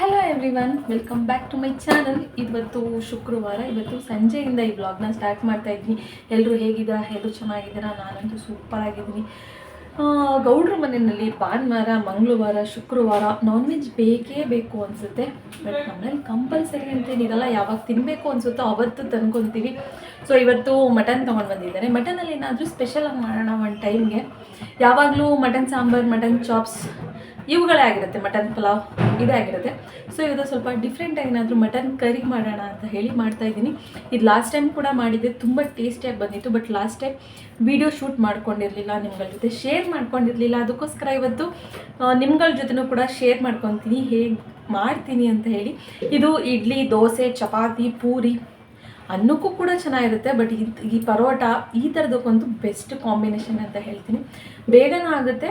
Hello everyone, welcome back to my channel. ಇವತ್ತು ಶುಕ್ರವಾರ. ಇವತ್ತು ಸಂಜೆಯಿಂದ ಈ ವ್ಲಾಗ್ನ ಸ್ಟಾರ್ಟ್ ಮಾಡ್ತಾ ಇದ್ದೀನಿ. ಎಲ್ಲರೂ ಹೇಗಿದ್ದೀರಾ? ಎಲ್ಲರೂ ಚೆನ್ನಾಗಿದ್ದೀರಾ? ನಾನಂತೂ ಸೂಪರ್ ಆಗಿದ್ದೀನಿ. ಗೌಡ್ರ ಮನೆಯಲ್ಲಿ ಭಾನುವಾರ, ಮಂಗಳವಾರ, ಶುಕ್ರವಾರ ನಾನ್ ವೆಜ್ ಬೇಕೇ ಬೇಕು ಅನಿಸುತ್ತೆ. ಬಟ್ ನಮ್ಮನೇಲಿ ಕಂಪಲ್ಸರಿ ಅಂತೇನಿರಲ್ಲ, ಯಾವಾಗ ತಿನ್ನಬೇಕು ಅನಿಸುತ್ತೋ ಅವತ್ತು ತಂದ್ಕೊತೀವಿ. ಸೊ ಇವತ್ತು ಮಟನ್ ತೊಗೊಂಡು ಬಂದಿದ್ದಾರೆ. ಮಟನಲ್ಲಿ ಏನಾದರೂ ಸ್ಪೆಷಲಾಗಿ ಮಾಡೋಣ ಒಂದು ಟೈಮ್ಗೆ. ಯಾವಾಗಲೂ ಮಟನ್ ಸಾಂಬಾರು, ಮಟನ್ ಚಾಪ್ಸ್ ಇವುಗಳೇ ಆಗಿರುತ್ತೆ, ಮಟನ್ ಪಲಾವ್ ಇದೇ ಆಗಿರುತ್ತೆ. ಸೊ ಇವತ್ತು ಸ್ವಲ್ಪ ಡಿಫ್ರೆಂಟಾಗಿ ಏನಾದರೂ ಮಟನ್ ಕರಿ ಮಾಡೋಣ ಅಂತ ಹೇಳಿ ಮಾಡ್ತಾಯಿದ್ದೀನಿ. ಇದು ಲಾಸ್ಟ್ ಟೈಮ್ ಕೂಡ ಮಾಡಿದ್ದೆ, ತುಂಬ ಟೇಸ್ಟಿಯಾಗಿ ಬಂದಿತ್ತು. But last time video shoot ಮಾಡ್ಕೊಂಡಿರಲಿಲ್ಲ, ನಿಮ್ಗಳ ಜೊತೆ ಶೇರ್ ಮಾಡ್ಕೊಂಡಿರಲಿಲ್ಲ. ಅದಕ್ಕೋಸ್ಕರ ಇವತ್ತು ನಿಮ್ಗಳ ಜೊತೆನೂ ಕೂಡ ಶೇರ್ ಮಾಡ್ಕೊತೀನಿ ಹೇಗೆ ಮಾಡ್ತೀನಿ ಅಂತ ಹೇಳಿ. ಇದು ಇಡ್ಲಿ, ದೋಸೆ, ಚಪಾತಿ, ಪೂರಿ ಅನ್ನಕ್ಕೂ ಕೂಡ ಚೆನ್ನಾಗಿರುತ್ತೆ. ಬಟ್ ಈ ಪರೋಟ ಈ ಥರದಕ್ಕಂತೂ ಬೆಸ್ಟ್ ಕಾಂಬಿನೇಷನ್ ಅಂತ ಹೇಳ್ತೀನಿ. ಬೇಗನೂ ಆಗುತ್ತೆ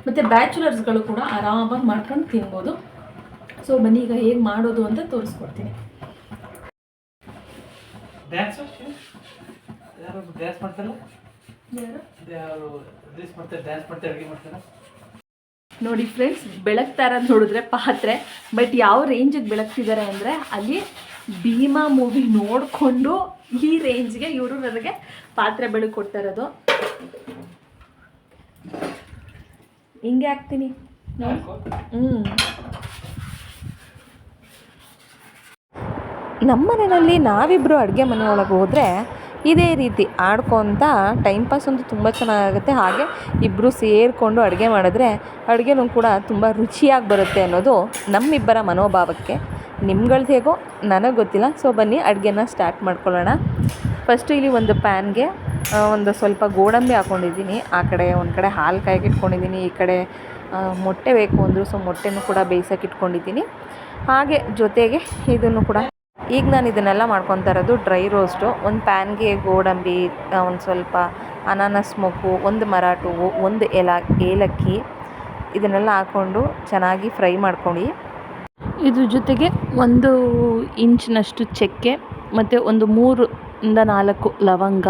ಮತ್ತು ಬ್ಯಾಚುಲರ್ಸ್ಗಳು ಕೂಡ ಆರಾಮಾಗಿ ಮಾಡ್ಕೊಂಡು ತಿನ್ಬೋದು. ಸೊ ಬನ್ನಿ ಈಗ ಹೇಗೆ ಮಾಡೋದು ಅಂತ ತೋರಿಸ್ಕೊಡ್ತೀನಿ. ನೋಡಿ ಫ್ರೆಂಡ್ಸ್, ಬೆಳಗ್ತಾ ಇರೋದು ನೋಡಿದ್ರೆ ಪಾತ್ರೆ. ಬಟ್ ಯಾವ ರೇಂಜಿಗೆ ಬೆಳಗ್ತಿದ್ದಾರೆ ಅಂದರೆ ಅಲ್ಲಿ ಭೀಮಾ ಮೂವಿ ನೋಡಿಕೊಂಡು ಈ ರೇಂಜ್ಗೆ ಇವರು ನನಗೆ ಪಾತ್ರೆ ಬೆಳಗ್ಗೆ ಕೊಡ್ತಾ ಇರೋದು. ಹಿಂಗೆ ಹಾಕ್ತೀನಿ. ನಮ್ಮ ಮನೆಯಲ್ಲಿ ನಾವಿಬ್ಬರು ಅಡುಗೆ ಮನೆಯೊಳಗೆ ಹೋದರೆ ಇದೇ ರೀತಿ ಆಡ್ಕೊತ ಟೈಮ್ ಪಾಸ್ ಅಂತೂ ತುಂಬ ಚೆನ್ನಾಗುತ್ತೆ. ಹಾಗೆ ಇಬ್ಬರು ಸೇರಿಕೊಂಡು ಅಡುಗೆ ಮಾಡಿದ್ರೆ ಅಡುಗೆನೂ ಕೂಡ ತುಂಬ ರುಚಿಯಾಗಿ ಬರುತ್ತೆ ಅನ್ನೋದು ನಮ್ಮಿಬ್ಬರ ಮನೋಭಾವಕ್ಕೆ. ನಿಮ್ಗಳ್ದು ಹೇಗೋ ನನಗೆ ಗೊತ್ತಿಲ್ಲ. ಸೊ ಬನ್ನಿ ಅಡುಗೆನ ಸ್ಟಾರ್ಟ್ ಮಾಡ್ಕೊಳ್ಳೋಣ. ಫಸ್ಟು ಇಲ್ಲಿ ಒಂದು ಪ್ಯಾನ್ಗೆ ಒಂದು ಸ್ವಲ್ಪ ಗೋಡಂಬಿ ಹಾಕ್ಕೊಂಡಿದ್ದೀನಿ. ಆ ಕಡೆ ಒಂದು ಕಡೆ ಹಾಲು ಕಾಯಿಗೆ ಇಟ್ಕೊಂಡಿದ್ದೀನಿ. ಈ ಕಡೆ ಮೊಟ್ಟೆ ಬೇಕು ಅಂದರು, ಸೊ ಮೊಟ್ಟೆನೂ ಕೂಡ ಬೇಯಿಸೋಕೆ ಇಟ್ಕೊಂಡಿದ್ದೀನಿ. ಹಾಗೆ ಜೊತೆಗೆ ಇದನ್ನು ಕೂಡ ಈಗ ನಾನು ಇದನ್ನೆಲ್ಲ ಮಾಡ್ಕೊತಾ ಇರೋದು ಡ್ರೈ ರೋಸ್ಟು. ಒಂದು ಪ್ಯಾನ್ಗೆ ಗೋಡಂಬಿ, ಒಂದು ಸ್ವಲ್ಪ ಅನಾನಸ್ ಮೊಗ್ಗು, ಒಂದು ಮರಾಠ ಹೂವು, ಒಂದು ಏಲಕ್ಕಿ ಇದನ್ನೆಲ್ಲ ಹಾಕ್ಕೊಂಡು ಚೆನ್ನಾಗಿ ಫ್ರೈ ಮಾಡ್ಕೊಂಡು, ಇದ್ರ ಜೊತೆಗೆ 1 ಇಂಚಿನಷ್ಟು ಚಕ್ಕೆ ಮತ್ತು ಒಂದು 3-4 ಲವಂಗ,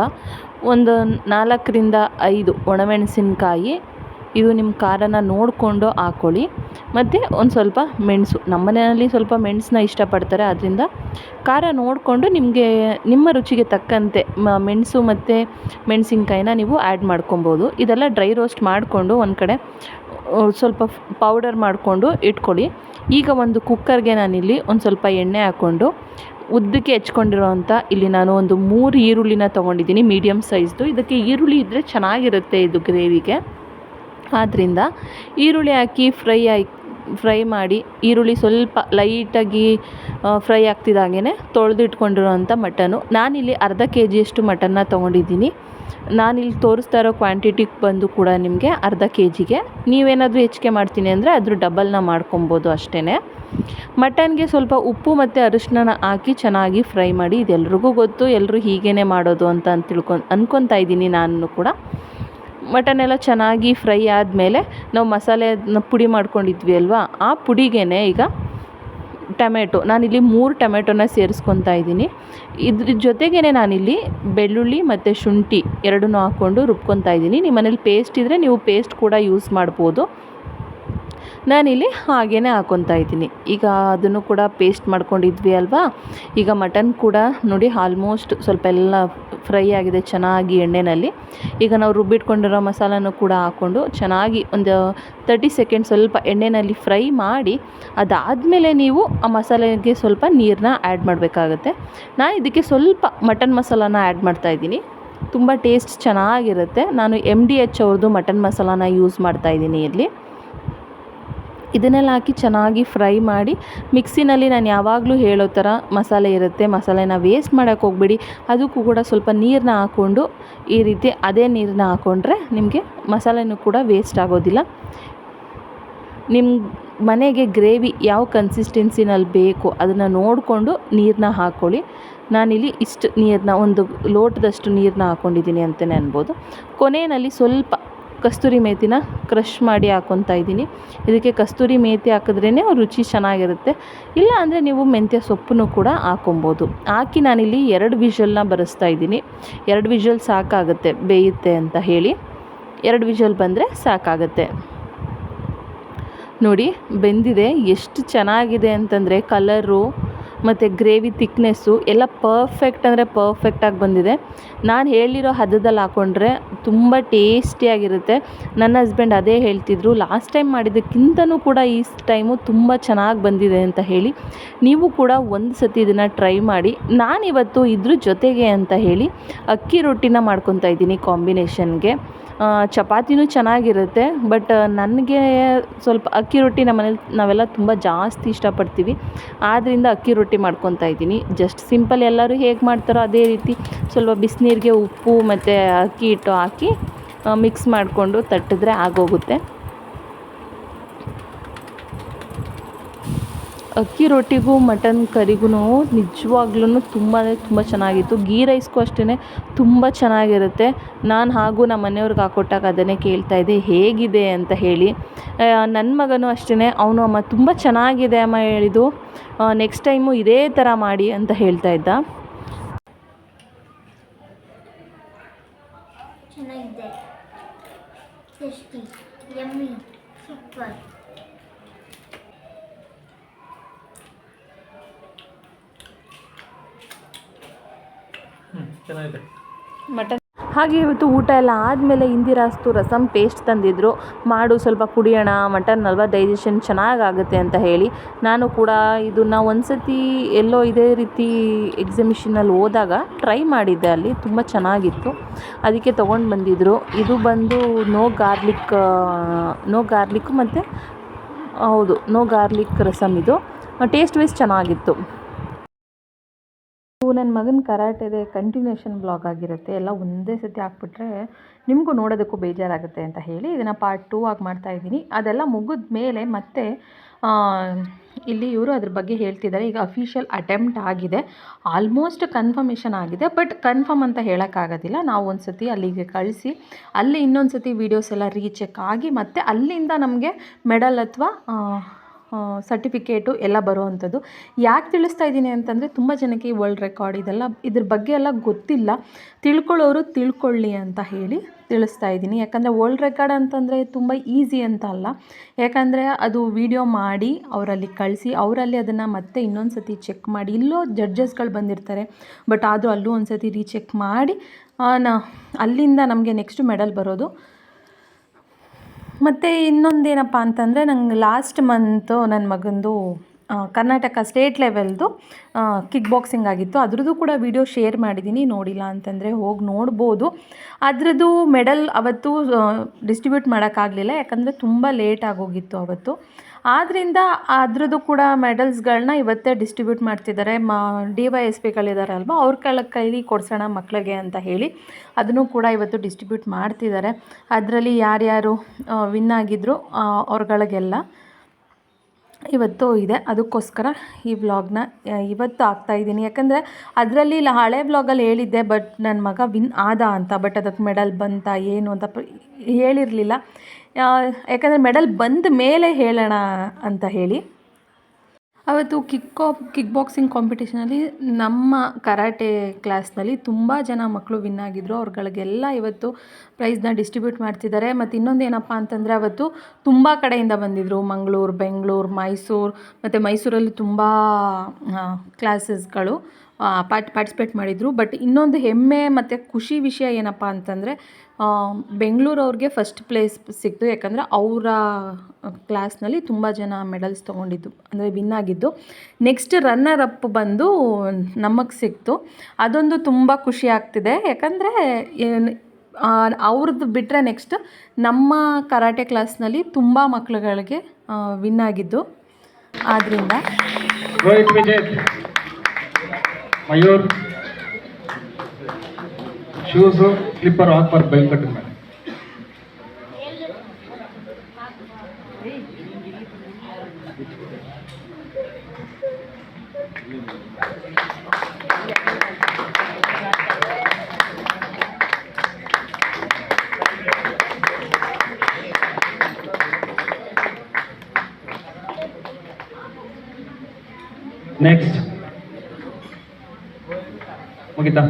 ಒಂದು 4-5 ಒಣಮೆಣಸಿನ್ಕಾಯಿ. ಇದು ನಿಮ್ಮ ಖಾರನ ನೋಡಿಕೊಂಡು ಹಾಕ್ಕೊಳ್ಳಿ. ಮತ್ತು ಒಂದು ಸ್ವಲ್ಪ ಮೆಣಸು. ನಮ್ಮ ಮನೆಯಲ್ಲಿ ಸ್ವಲ್ಪ ಮೆಣಸನ್ನ ಇಷ್ಟಪಡ್ತಾರೆ, ಅದರಿಂದ ಖಾರ ನೋಡಿಕೊಂಡು ನಿಮಗೆ ನಿಮ್ಮ ರುಚಿಗೆ ತಕ್ಕಂತೆ ಮೆಣಸು ಮತ್ತು ಮೆಣಸಿನ್ಕಾಯಿನ ನೀವು ಆ್ಯಡ್ ಮಾಡ್ಕೊಬೋದು. ಇದೆಲ್ಲ ಡ್ರೈ ರೋಸ್ಟ್ ಮಾಡಿಕೊಂಡು ಒಂದು ಕಡೆ ಸ್ವಲ್ಪ ಪೌಡರ್ ಮಾಡಿಕೊಂಡು ಇಟ್ಕೊಳ್ಳಿ. ಈಗ ಒಂದು ಕುಕ್ಕರ್ಗೆ ನಾನಿಲ್ಲಿ ಒಂದು ಸ್ವಲ್ಪ ಎಣ್ಣೆ ಹಾಕ್ಕೊಂಡು ಉದ್ದಕ್ಕೆ ಹೆಚ್ಕೊಂಡಿರೋವಂಥ ಇಲ್ಲಿ ನಾನು ಒಂದು 3 ಈರುಳ್ಳಿನ ತೊಗೊಂಡಿದ್ದೀನಿ, ಮೀಡಿಯಮ್ ಸೈಜ್ದು. ಇದಕ್ಕೆ ಈರುಳ್ಳಿ ಇದ್ದರೆ ಚೆನ್ನಾಗಿರುತ್ತೆ ಇದು ಗ್ರೇವಿಗೆ. ಆದ್ದರಿಂದ ಈರುಳ್ಳಿ ಹಾಕಿ ಫ್ರೈ ಮಾಡಿ, ಈರುಳ್ಳಿ ಸ್ವಲ್ಪ ಲೈಟಾಗಿ ಫ್ರೈ ಆಗ್ತಿದ್ದಾಗೇ ತೊಳೆದು ಇಟ್ಕೊಂಡಿರೋವಂಥ ಮಟನು. ನಾನಿಲ್ಲಿ ಅರ್ಧ kg ಮಟನ್ನ ತೊಗೊಂಡಿದ್ದೀನಿ. ನಾನಿಲ್ಲಿ ತೋರಿಸ್ತಾ ಇರೋ ಕ್ವಾಂಟಿಟಿಗೆ ಬಂದು ಕೂಡ ನಿಮಗೆ ಅರ್ಧ kgಗೆ. ನೀವೇನಾದರೂ ಹೆಚ್ಚಿಗೆ ಮಾಡ್ತೀನಿ ಅಂದರೆ ಅದ್ರ ಡಬಲ್ನ ಮಾಡ್ಕೊಬೋದು ಅಷ್ಟೇ. ಮಟನ್ಗೆ ಸ್ವಲ್ಪ ಉಪ್ಪು ಮತ್ತು ಅರಿಶಿನ ಹಾಕಿ ಚೆನ್ನಾಗಿ ಫ್ರೈ ಮಾಡಿ. ಇದೆಲ್ರಿಗೂ ಗೊತ್ತು, ಎಲ್ಲರೂ ಹೀಗೇ ಮಾಡೋದು ಅಂತ ಅನ್ಕೊತಾ ಇದ್ದೀನಿ ನಾನು ಕೂಡ. ಮಟನ್ ಎಲ್ಲ ಚೆನ್ನಾಗಿ ಫ್ರೈ ಆದಮೇಲೆ ನಾವು ಮಸಾಲೆನ ಪುಡಿ ಮಾಡ್ಕೊಂಡಿದ್ವಿ ಅಲ್ವಾ, ಆ ಪುಡಿಗೆ ಈಗ ಟೊಮೆಟೊ, ನಾನಿಲ್ಲಿ 3 ಟೊಮೆಟೊನ ಸೇರಿಸ್ಕೊತಾ ಇದ್ದೀನಿ. ಇದ್ರ ಜೊತೆಗೇ ನಾನಿಲ್ಲಿ ಬೆಳ್ಳುಳ್ಳಿ ಮತ್ತು ಶುಂಠಿ ಎರಡನ್ನೂ ಹಾಕ್ಕೊಂಡು ರುಬ್ಕೊತಾ ಇದ್ದೀನಿ. ನಿಮ್ಮ ಮನೇಲಿ ಪೇಸ್ಟ್ ಇದ್ದರೆ ನೀವು ಪೇಸ್ಟ್ ಕೂಡ ಯೂಸ್ ಮಾಡ್ಬೋದು. ನಾನಿಲ್ಲಿ ಹಾಗೇ ಹಾಕ್ಕೊತಾ ಇದ್ದೀನಿ. ಈಗ ಅದನ್ನು ಕೂಡ ಪೇಸ್ಟ್ ಮಾಡ್ಕೊಂಡಿದ್ವಿ ಅಲ್ವಾ. ಈಗ ಮಟನ್ ಕೂಡ ನೋಡಿ ಆಲ್ಮೋಸ್ಟ್ ಸ್ವಲ್ಪ ಎಲ್ಲ ಫ್ರೈ ಆಗಿದೆ ಚೆನ್ನಾಗಿ ಎಣ್ಣೆಯಲ್ಲಿ. ಈಗ ನಾವು ರುಬ್ಬಿಟ್ಕೊಂಡಿರೋ ಮಸಾಲನೂ ಕೂಡ ಹಾಕ್ಕೊಂಡು ಚೆನ್ನಾಗಿ ಒಂದು 30 ಸೆಕೆಂಡ್ ಸ್ವಲ್ಪ ಎಣ್ಣೆಯಲ್ಲಿ ಫ್ರೈ ಮಾಡಿ, ಅದಾದಮೇಲೆ ನೀವು ಆ ಮಸಾಲೆಗೆ ಸ್ವಲ್ಪ ನೀರನ್ನ ಆ್ಯಡ್ ಮಾಡಬೇಕಾಗತ್ತೆ. ನಾನು ಇದಕ್ಕೆ ಸ್ವಲ್ಪ ಮಟನ್ ಮಸಾಲಾನ ಆ್ಯಡ್ ಮಾಡ್ತಾಯಿದ್ದೀನಿ. ತುಂಬ ಟೇಸ್ಟ್ ಚೆನ್ನಾಗಿರುತ್ತೆ. ನಾನು MDH ಅವ್ರದ್ದು ಮಟನ್ ಮಸಾಲಾನ ಯೂಸ್ ಮಾಡ್ತಾಯಿದ್ದೀನಿ ಇಲ್ಲಿ. ಇದನ್ನೆಲ್ಲ ಹಾಕಿ ಚೆನ್ನಾಗಿ ಫ್ರೈ ಮಾಡಿ, ಮಿಕ್ಸಿನಲ್ಲಿ ನಾನು ಯಾವಾಗಲೂ ಹೇಳೋ ಥರ ಮಸಾಲೆ ಇರುತ್ತೆ, ಮಸಾಲೆನ ವೇಸ್ಟ್ ಮಾಡೋಕ್ಕೆ ಹೋಗಬೇಡಿ. ಅದಕ್ಕೂ ಕೂಡ ಸ್ವಲ್ಪ ನೀರನ್ನ ಹಾಕ್ಕೊಂಡು ಈ ರೀತಿ ಅದೇ ನೀರನ್ನ ಹಾಕ್ಕೊಂಡ್ರೆ ನಿಮಗೆ ಮಸಾಲೆನೂ ಕೂಡ ವೇಸ್ಟ್ ಆಗೋದಿಲ್ಲ. ನಿಮ್ಮ ಮನೆಗೆ ಗ್ರೇವಿ ಯಾವ ಕನ್ಸಿಸ್ಟೆನ್ಸಿನಲ್ಲಿ ಬೇಕು ಅದನ್ನು ನೋಡಿಕೊಂಡು ನೀರನ್ನ ಹಾಕ್ಕೊಳ್ಳಿ. ನಾನಿಲ್ಲಿ ಇಷ್ಟು ನೀರನ್ನ, ಒಂದು ಲೋಟದಷ್ಟು ನೀರನ್ನ ಹಾಕ್ಕೊಂಡಿದ್ದೀನಿ ಅಂತಲೇ ಅನ್ಬೋದು. ಕೊನೆಯಲ್ಲಿ ಸ್ವಲ್ಪ ಕಸ್ತೂರಿ ಮೇಥಿನ ಕ್ರಷ್ ಮಾಡಿ ಹಾಕ್ಕೊತಾ ಇದ್ದೀನಿ. ಇದಕ್ಕೆ ಕಸ್ತೂರಿ ಮೇಥಿ ಹಾಕಿದ್ರೇ ರುಚಿ ಚೆನ್ನಾಗಿರುತ್ತೆ. ಇಲ್ಲ ಅಂದರೆ ನೀವು ಮೆಂತ್ಯ ಸೊಪ್ಪನ್ನು ಕೂಡ ಹಾಕ್ಕೊಬೋದು. ಹಾಕಿ ನಾನಿಲ್ಲಿ 2 ವಿಷಲ್ನ ಬರೆಸ್ತಾ ಇದ್ದೀನಿ. 2 ವಿಷಲ್ ಸಾಕಾಗುತ್ತೆ ಬೇಯುತ್ತೆ ಅಂತ ಹೇಳಿ. 2 ವಿಷಲ್ ಬಂದರೆ ಸಾಕಾಗುತ್ತೆ. ನೋಡಿ ಬೆಂದಿದೆ. ಎಷ್ಟು ಚೆನ್ನಾಗಿದೆ ಅಂತಂದರೆ ಕಲರು ಮತ್ತು ಗ್ರೇವಿ ತಿಕ್ನೆಸ್ಸು ಎಲ್ಲ ಪರ್ಫೆಕ್ಟ್ ಅಂದರೆ ಪರ್ಫೆಕ್ಟಾಗಿ ಬಂದಿದೆ. ನಾನು ಹೇಳಿರೋ ಹದದಲ್ಲಿ ಹಾಕ್ಕೊಂಡ್ರೆ ತುಂಬ ಟೇಸ್ಟಿಯಾಗಿರುತ್ತೆ. ನನ್ನ ಹಸ್ಬೆಂಡ್ ಅದೇ ಹೇಳ್ತಿದ್ರು, ಲಾಸ್ಟ್ ಟೈಮ್ ಮಾಡಿದ್ದಕ್ಕಿಂತನೂ ಕೂಡ ಈ ಟೈಮು ತುಂಬ ಚೆನ್ನಾಗಿ ಬಂದಿದೆ ಅಂತ ಹೇಳಿ. ನೀವು ಕೂಡ ಒಂದು ಸತಿ ಇದನ್ನು ಟ್ರೈ ಮಾಡಿ. ನಾನಿವತ್ತು ಇದ್ರ ಜೊತೆಗೆ ಅಂತ ಹೇಳಿ ಅಕ್ಕಿ ರೊಟ್ಟಿನ ಮಾಡ್ಕೊತಾ ಇದ್ದೀನಿ ಕಾಂಬಿನೇಷನ್ಗೆ. ಚಪಾತಿನೂ ಚೆನ್ನಾಗಿರುತ್ತೆ, ಬಟ್ ನನಗೆ ಸ್ವಲ್ಪ ಅಕ್ಕಿ ರೊಟ್ಟಿ ನಮ್ಮ ಮನೇಲಿ ನಾವೆಲ್ಲ ತುಂಬ ಜಾಸ್ತಿ ಇಷ್ಟಪಡ್ತೀವಿ. ಆದ್ದರಿಂದ ಅಕ್ಕಿ ರೊಟ್ಟಿ ಮಾಡ್ಕೊತಾ ಇದ್ದೀನಿ. ಜಸ್ಟ್ ಸಿಂಪಲ್ ಎಲ್ಲರೂ ಹೇಗೆ ಮಾಡ್ತಾರೋ ಅದೇ ರೀತಿ ಸ್ವಲ್ಪ ಬಿಸಿನೀರಿಗೆ ಉಪ್ಪು ಮತ್ತು ಅಕ್ಕಿ ಹಿಟ್ಟು ಹಾಕಿ ಮಿಕ್ಸ್ ಮಾಡಿಕೊಂಡು ತಟ್ಟಿದ್ರೆ ಆಗೋಗುತ್ತೆ. ಅಕ್ಕಿ ರೊಟ್ಟಿಗೂ ಮಟನ್ ಕರಿಗೂ ನಿಜವಾಗ್ಲೂ ತುಂಬ ಚೆನ್ನಾಗಿತ್ತು. ಗೀ ರೈಸ್ಗೂ ಅಷ್ಟೇ ತುಂಬ ಚೆನ್ನಾಗಿರುತ್ತೆ. ನಾನು ಹಾಗೂ ನಮ್ಮ ಮನೆಯವ್ರಿಗೆ ಹಾಕ್ಕೊಟ್ಟಾಗ ಅದನ್ನೇ ಕೇಳ್ತಾಯಿದ್ದೆ ಹೇಗಿದೆ ಅಂತ ಹೇಳಿ. ನನ್ನ ಮಗನೂ ಅಷ್ಟೇ, ಅವನು ಅಮ್ಮ ತುಂಬ ಚೆನ್ನಾಗಿದೆ ಅಮ್ಮ ಹೇಳಿದ್ದು, ನೆಕ್ಸ್ಟ್ ಟೈಮು ಇದೇ ಥರ ಮಾಡಿ ಅಂತ ಹೇಳ್ತಾ ಇದ್ದ. ಚೆನ್ನಾಗಿದೆ, ಟೇಸ್ಟಿ, ಯಮ್ಮಿ, ಸೂಪರ್. ಚೆನ್ನಾಗಿದೆ ಮಟನ್. ಹಾಗೆ ಇವತ್ತು ಊಟ ಎಲ್ಲ ಆದಮೇಲೆ ಇಂದಿರಾಸ್ತು ರಸಮ್ ಪೇಸ್ಟ್ ತಂದಿದ್ದರು. ಮಾಡು ಸ್ವಲ್ಪ ಕುಡಿಯೋಣ, ಮಟನ್ ಅಲ್ವಾ ಡೈಜೆಷನ್ ಚೆನ್ನಾಗಾಗುತ್ತೆ ಅಂತ ಹೇಳಿ. ನಾನು ಕೂಡ ಇದನ್ನು ಒಂದು ಸತಿ ಎಲ್ಲೋ ಇದೇ ರೀತಿ ಎಕ್ಸಿಬಿಷನಲ್ಲಿ ಹೋದಾಗ ಟ್ರೈ ಮಾಡಿದ್ದೆ, ಅಲ್ಲಿ ತುಂಬ ಚೆನ್ನಾಗಿತ್ತು, ಅದಕ್ಕೆ ತೊಗೊಂಡು ಬಂದಿದ್ದರು. ಇದು ಬಂದು ನೋ ಗಾರ್ಲಿಕ್ ಮತ್ತು ಹೌದು ನೋ ಗಾರ್ಲಿಕ್ ರಸಮ್. ಇದು ಟೇಸ್ಟ್ ವೈಸ್ ಚೆನ್ನಾಗಿತ್ತು. ನನ್ನ ಮಗನ ಕರಾಟೆದೆ ಕಂಟಿನ್ಯೂಷನ್ ಬ್ಲಾಗ್ ಆಗಿರುತ್ತೆ. ಎಲ್ಲ ಒಂದೇ ಸತಿ ಹಾಕ್ಬಿಟ್ರೆ ನಿಮಗೂ ನೋಡೋದಕ್ಕೂ ಬೇಜಾರಾಗುತ್ತೆ ಅಂತ ಹೇಳಿ ಇದನ್ನು ಪಾರ್ಟ್ 2 ಆಗಿ ಮಾಡ್ತಾಯಿದ್ದೀನಿ. ಅದೆಲ್ಲ ಮುಗಿದ ಮೇಲೆ ಮತ್ತೆ ಇಲ್ಲಿ ಇವರು ಅದ್ರ ಬಗ್ಗೆ ಹೇಳ್ತಿದ್ದಾರೆ. ಈಗ ಅಫಿಷಿಯಲ್ ಅಟೆಂಪ್ಟ್ ಆಗಿದೆ, ಆಲ್ಮೋಸ್ಟ್ ಕನ್ಫರ್ಮೇಷನ್ ಆಗಿದೆ, ಬಟ್ ಕನ್ಫರ್ಮ್ ಅಂತ ಹೇಳೋಕ್ಕಾಗೋದಿಲ್ಲ. ನಾವು ಒಂದು ಸತಿ ಅಲ್ಲಿಗೆ ಕಳಿಸಿ ಅಲ್ಲಿ ಇನ್ನೊಂದು ಸತಿ ವೀಡಿಯೋಸ್ ಎಲ್ಲ ರೀಚೆಕ್ ಆಗಿ ಮತ್ತು ಅಲ್ಲಿಂದ ನಮಗೆ ಮೆಡಲ್ ಅಥವಾ ಸರ್ಟಿಫಿಕೇಟು ಎಲ್ಲ ಬರೋವಂಥದ್ದು. ಯಾಕೆ ತಿಳಿಸ್ತಾ ಇದ್ದೀನಿ ಅಂತಂದರೆ ತುಂಬ ಜನಕ್ಕೆ ಈ ವರ್ಲ್ಡ್ ರೆಕಾರ್ಡ್ ಇದ್ರ ಬಗ್ಗೆ ಎಲ್ಲ ಗೊತ್ತಿಲ್ಲ. ತಿಳ್ಕೊಳ್ಳೋರು ತಿಳ್ಕೊಳ್ಳಿ ಅಂತ ಹೇಳಿ ತಿಳಿಸ್ತಾ ಇದ್ದೀನಿ. ಯಾಕಂದರೆ ವರ್ಲ್ಡ್ ರೆಕಾರ್ಡ್ ಅಂತಂದರೆ ತುಂಬ ಈಸಿ ಅಂತ ಅಲ್ಲ. ಯಾಕಂದರೆ ಅದು ವಿಡಿಯೋ ಮಾಡಿ ಅವರಲ್ಲಿ ಕಳಿಸಿ ಅವರಲ್ಲಿ ಅದನ್ನು ಮತ್ತೆ ಇನ್ನೊಂದು ಸತಿ ಚೆಕ್ ಮಾಡಿ, ಇಲ್ಲೋ ಜಡ್ಜಸ್ಗಳು ಬಂದಿರ್ತಾರೆ, ಬಟ್ ಆದರೂ ಅಲ್ಲೂ ಒಂದು ಸತಿ ರೀಚೆಕ್ ಮಾಡಿ ಅಲ್ಲಿಂದ ನಮಗೆ ನೆಕ್ಸ್ಟ್ ಮೆಡಲ್ ಬರೋದು. ಮತ್ತು ಇನ್ನೊಂದೇನಪ್ಪ ಅಂತಂದರೆ ನಂಗೆ ಲಾಸ್ಟ್ ಮಂತು ನನ್ನ ಮಗಂದು ಕರ್ನಾಟಕ ಸ್ಟೇಟ್ ಲೆವೆಲ್ದು ಕಿಕ್ ಬಾಕ್ಸಿಂಗ್ ಆಗಿತ್ತು. ಅದ್ರದ್ದು ಕೂಡ ವಿಡಿಯೋ ಶೇರ್ ಮಾಡಿದ್ದೀನಿ, ನೋಡಿಲ್ಲ ಅಂತಂದರೆ ಹೋಗಿ ನೋಡ್ಬೋದು. ಅದ್ರದ್ದು ಮೆಡಲ್ ಅವತ್ತು ಡಿಸ್ಟ್ರಿಬ್ಯೂಟ್ ಮಾಡೋಕ್ಕಾಗಲಿಲ್ಲ, ಯಾಕಂದರೆ ತುಂಬ ಲೇಟ್ ಆಗೋಗಿತ್ತು ಅವತ್ತು. ಆದ್ದರಿಂದ ಅದ್ರದ್ದು ಕೂಡ ಮೆಡಲ್ಸ್ಗಳನ್ನ ಇವತ್ತೇ ಡಿಸ್ಟ್ರಿಬ್ಯೂಟ್ ಮಾಡ್ತಿದ್ದಾರೆ. DYSPಗಳಿದ್ದಾರಲ್ವ, ಅವ್ರ ಕೈಲಿ ಕೊಡಿಸೋಣ ಮಕ್ಕಳಿಗೆ ಅಂತ ಹೇಳಿ ಅದನ್ನು ಕೂಡ ಇವತ್ತು ಡಿಸ್ಟ್ರಿಬ್ಯೂಟ್ ಮಾಡ್ತಿದ್ದಾರೆ. ಅದರಲ್ಲಿ ಯಾರ್ಯಾರು ವಿನ್ ಆಗಿದ್ರು ಅವ್ರಗಳಿಗೆಲ್ಲ ಇವತ್ತು ಇದೆ. ಅದಕ್ಕೋಸ್ಕರ ಈ ವ್ಲಾಗ್ನ ಇವತ್ತು ಹಾಕ್ತಾಯಿದ್ದೀನಿ. ಯಾಕಂದರೆ ಅದರಲ್ಲಿ ಹಳೆ ವ್ಲಾಗಲ್ಲಿ ಹೇಳಿದ್ದೆ, ಬಟ್ ನನ್ನ ಮಗ ವಿನ್ ಆದ ಅಂತ, ಬಟ್ ಅದಕ್ಕೆ ಮೆಡಲ್ ಬಂತ ಏನು ಅಂತ ಹೇಳಿರಲಿಲ್ಲ. ಯಾಕಂದರೆ ಮೆಡಲ್ ಬಂದ ಮೇಲೆ ಹೇಳೋಣ ಅಂತ ಹೇಳಿ. ಅವತ್ತು ಕಿಕ್ ಬಾಕ್ಸಿಂಗ್ ಕಾಂಪಿಟೇಷನಲ್ಲಿ ನಮ್ಮ ಕರಾಟೆ ಕ್ಲಾಸ್ನಲ್ಲಿ ತುಂಬ ಜನ ಮಕ್ಕಳು ವಿನ್ ಆಗಿದ್ದರು. ಅವ್ರಗಳಿಗೆಲ್ಲ ಇವತ್ತು ಪ್ರೈಸ್ನ ಡಿಸ್ಟ್ರಿಬ್ಯೂಟ್ ಮಾಡ್ತಿದ್ದಾರೆ. ಮತ್ತು ಇನ್ನೊಂದು ಏನಪ್ಪ ಅಂತಂದರೆ ಅವತ್ತು ತುಂಬ ಕಡೆಯಿಂದ ಬಂದಿದ್ದರು, ಮಂಗಳೂರು, ಬೆಂಗಳೂರು, ಮೈಸೂರು, ಮತ್ತು ಮೈಸೂರಲ್ಲಿ ತುಂಬ ಕ್ಲಾಸಸ್ಗಳು ಪಾರ್ಟಿಸಿಪೇಟ್ ಮಾಡಿದರು. ಬಟ್ ಇನ್ನೊಂದು ಹೆಮ್ಮೆ ಮತ್ತು ಖುಷಿ ವಿಷಯ ಏನಪ್ಪ ಅಂತಂದರೆ ಬೆಂಗಳೂರವ್ರಿಗೆ ಫಸ್ಟ್ ಪ್ಲೇಸ್ ಸಿಕ್ತು. ಯಾಕಂದರೆ ಅವರ ಕ್ಲಾಸ್ನಲ್ಲಿ ತುಂಬ ಜನ ಮೆಡಲ್ಸ್ ತೊಗೊಂಡಿದ್ದು, ಅಂದರೆ ವಿನ್ ಆಗಿದ್ದು. ನೆಕ್ಸ್ಟ್ ರನ್ನರ್ ಅಪ್ ಬಂದು ನಮಗೆ ಸಿಕ್ತು. ಅದೊಂದು ತುಂಬ ಖುಷಿ ಆಗ್ತಿದೆ. ಯಾಕಂದರೆ ಅವ್ರದ್ದು ಬಿಟ್ಟರೆ ನೆಕ್ಸ್ಟ್ ನಮ್ಮ ಕರಾಟೆ ಕ್ಲಾಸ್ನಲ್ಲಿ ತುಂಬ ಮಕ್ಕಳುಗಳಿಗೆ ವಿನ್ ಆಗಿದ್ದು. ಆದ್ದರಿಂದ ಮಯೂರ್ ಶೂಸು ಸ್ಲಿಪ್ಪರ್ ಹಾಕ್ಬಾರ್ದು ಬೈಲ್ ಕಟ್ಟಿದ ಮೇಲೆ. ನೆಕ್ಸ್ಟ್ ಮುಗಿತಾ?